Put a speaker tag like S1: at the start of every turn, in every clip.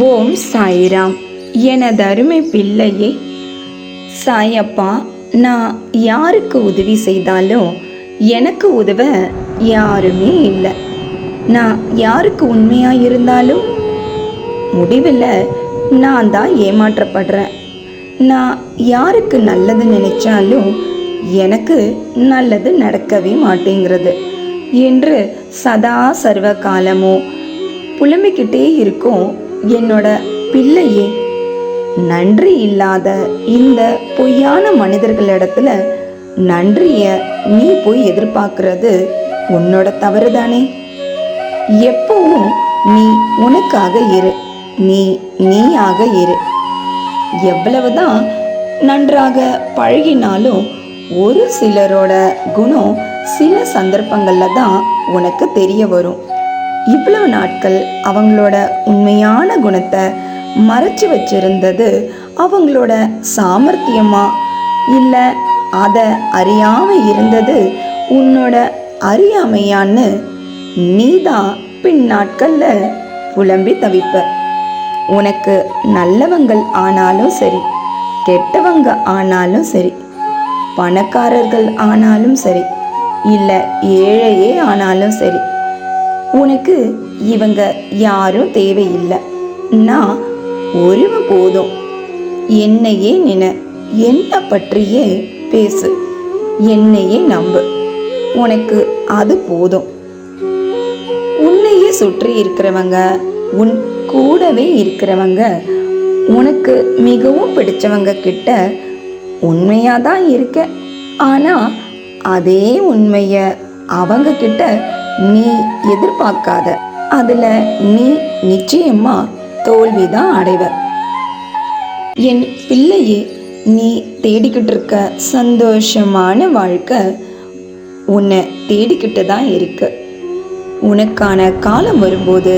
S1: ஓம் சாய்ராம். எனது அருமை பிள்ளையே, சாயப்பா, நான் யாருக்கு உதவி செய்தாலும் எனக்கு உதவ யாருமே இல்லை. நான் யாருக்கு உண்மையாக இருந்தாலும் முடிவில் நான் தான் ஏமாற்றப்படுறேன். நான் யாருக்கு நல்லது நினைச்சாலும் எனக்கு நல்லது நடக்கவே மாட்டேங்கிறது என்று சதா சர்வ காலமும் புலம்பிக்கிட்டே இருக்கும் என்னோட பிள்ளையே. நன்றி இல்லாத இந்த பொய்யான மனிதர்களிடத்துல நன்றிய நீ போய் எதிர்பார்க்கறது உன்னோட தவறு தானே. எப்பவும் நீ உனக்காக இரு, நீ நீயாக இரு. எவ்வளவுதான் நன்றாக பழகினாலும் ஒரு சிலரோட குணம் சில சந்தர்ப்பங்கள்ல தான் உனக்கு தெரிய வரும். இவ்வளவு நாட்கள் அவங்களோட உண்மையான குணத்தை மறைச்சு வச்சிருந்தது அவங்களோட சாமர்த்தியமா, இல்லை அதை அறியாம இருந்தது உன்னோட அறியாமையான்னு நீதான் பின் நாட்கள்ல புலம்பி தவிப்ப. உனக்கு நல்லவங்கள் ஆனாலும் சரி, கெட்டவங்க ஆனாலும் சரி, பணக்காரர்கள் ஆனாலும் சரி, இல்லை ஏழையே ஆனாலும் சரி, உனக்கு இவங்க யாரும் தேவையில்லை. நான் ஒருவன் போதும். என்னையே நினை, என்னை பற்றியே பேசு, என்னையே நம்பு. உனக்கு அது போதும். உன்னையே சுற்றி இருக்கிறவங்க, உன் கூடவே இருக்கிறவங்க, உனக்கு மிகவும் பிடிச்சவங்க கிட்ட உண்மையாதான் இருக்க. ஆனா அதே உண்மைய அவங்க கிட்ட நீ எதிர்பார்க்காத. அதுல நீ நிச்சயமா தோல்விதான் அடைவ. என் பிள்ளையே, நீ தேடிக்கிட்டு இருக்க சந்தோஷமான வாழ்க்கை உன்னை தேடிக்கிட்டு தான் இருக்கு. உனக்கான காலம் வரும்போது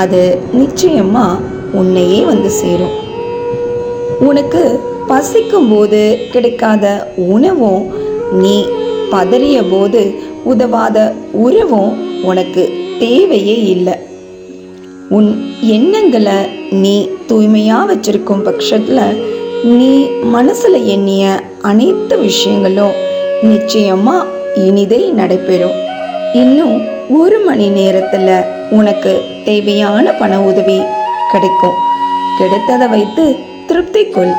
S1: அது நிச்சயமா உன்னையே வந்து சேரும். உனக்கு பசிக்கும் போது கிடைக்காத உணவும், நீ பதறிய போது உதவாத உறவும் உனக்கு தேவையே இல்லை. உன் எண்ணங்களை நீ தூய்மையா வச்சிருக்கும் பட்சத்துல நீ மனசுல எண்ணிய அனைத்து விஷயங்களும் நிச்சயமா இனிதே நடைபெறும். இன்னும் 1 மணி நேரத்துல உனக்கு தேவையான பண உதவி கிடைக்கும். கிடைத்ததை வைத்து திருப்தி கொள்.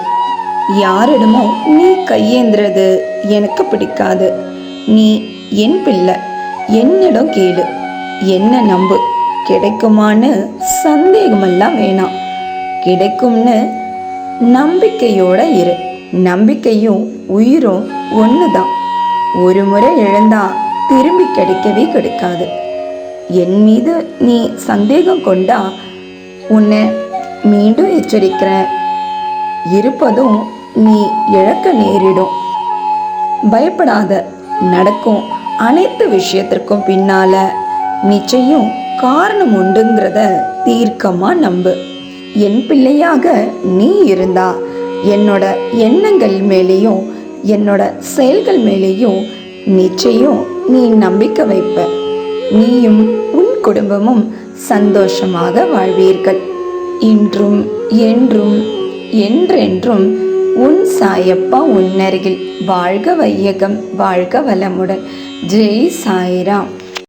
S1: யாரிடமும் நீ கையேந்துறது எனக்கு பிடிக்காது. நீ என் பிள்ளை, என்னிடம் கேளு, என்ன நம்பு. கிடைக்குமான்னு சந்தேகமெல்லாம் வேணாம். கிடைக்கும்னு நம்பிக்கையோட இரு. நம்பிக்கையும் உயிரும் ஒண்ணுதான். ஒரு முறை இழந்தா திரும்பி கிடைக்கவே கிடைக்காது. என் மீது நீ சந்தேகம் கொண்டா உன்னை மீண்டும் எச்சரிக்கிறேன். இருப்பதும் நீ இழக்க நேரிடும். பயப்படாத. நடக்கும் அனைத்து விஷயத்திற்கும் பின்னால நிச்சயம் காரணம் உண்டுங்கிறத தீர்க்கமா நம்பு. என் பிள்ளையாக நீ இருந்தா என்னோட எண்ணங்கள் மேலேயும் என்னோட செயல்கள் மேலேயும் நிச்சயம் நீ நம்பிக்கை வைப்ப. நீயும் உன் குடும்பமும் சந்தோஷமாக வாழ்வீர்கள். இன்றும் என்றும் என்றென்றும் உன் சாயப்பா உன்னருகில். வாழ்க வையகம், வாழ்க வளமுடன். ஜெய் சாய்ராம்.